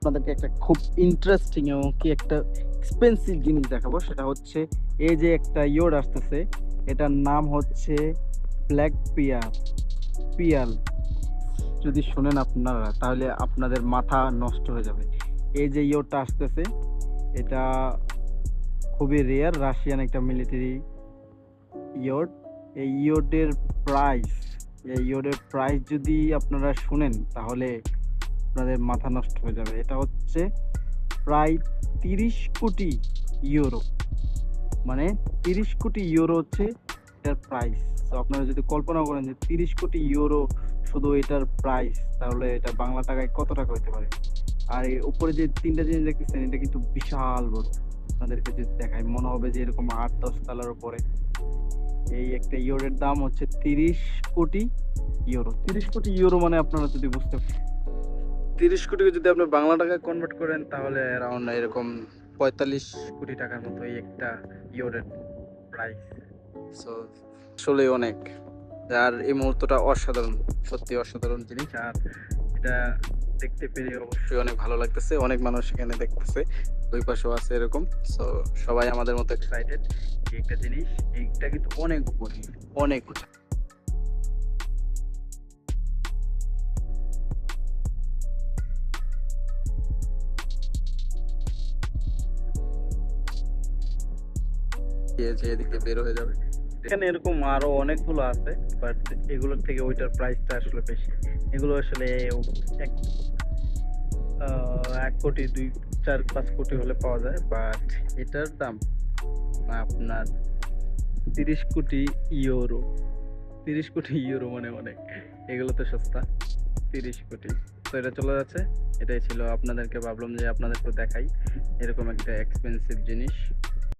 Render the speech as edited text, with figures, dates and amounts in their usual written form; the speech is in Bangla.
আপনাদেরকে একটা খুব ইন্টারেস্টিং এবং কি একটা এক্সপেন্সিভ জিনিস দেখাবো। সেটা হচ্ছে এই যে একটা ইয়োড আসতেছে, এটার নাম হচ্ছে ব্ল্যাক পিয়াল। যদি শোনেন আপনারা তাহলে আপনাদের মাথা নষ্ট হয়ে যাবে। এই যে ইয়োডটা আসতেছে, এটা খুবই রেয়ার, রাশিয়ান একটা মিলিটারি ইয়োড। এই ইয়োডের প্রাইস যদি আপনারা শুনেন তাহলে আপনাদের মাথা নষ্ট হয়ে যাবে। এটা হচ্ছে প্রায় 30 কোটি ইউরো। মানে 30 কোটি ইউরো হচ্ছে এটার প্রাইস। তো আপনারা যদি কল্পনা করেন যে 30 কোটি ইউরো শুধু এটার প্রাইস, তাহলে এটা বাংলা টাকায় কত টাকা হতে পারে। আর এই উপরে যে তিনটা জিনিস দেখতেছেন, এটা কিন্তু বিশাল বড়। আপনাদেরকে যদি দেখায় মনে হবে যে এরকম 8-10 তলার উপরে। এই একটা ইউরোর দাম হচ্ছে 30 কোটি ইউরো। 30 কোটি ইউরো মানে আপনারা যদি বুঝতে, 30 কোটিকে যদি আপনি বাংলা টাকায় কনভার্ট করেন তাহলে অ্যারাউন্ড এরকম 45 কোটি টাকার মতো এই একটা ইউরোর প্রাইস। সো আসলে অনেক। আর এই মুহূর্তটা অসাধারণ, সত্যি অসাধারণ জিনিস। আর এটা দেখতে পেরে অবশ্যই অনেক ভালো লাগতেছে। অনেক মানুষ এখানে দেখতেছে, ওই পাশেও আছে এরকম। সো সবাই আমাদের মতো এক্সাইটেড। এই একটা জিনিস, এইটা কিন্তু অনেক উপরে, অনেক উঁচু। যে এদিকে বের হয়ে যাবে। এখানে এরকম আরো অনেকগুলো আছে, বাট এগুলোর থেকে ওইটার প্রাইসটা আসলে বেশি। এগুলো আসলে এক 1 কোটি 2-4-5 কোটি হলে পাওয়া যায়, বাট এটার দাম আপনার 30 কোটি ইউরো। 30 কোটি ইউরো মানে অনেক। এগুলো তো সস্তা, 30 কোটি। তো এটা চলে যাচ্ছে। এটাই ছিল, আপনাদেরকে ভাবলাম যে আপনাদেরকে দেখাই এরকম একটা এক্সপেন্সিভ জিনিস।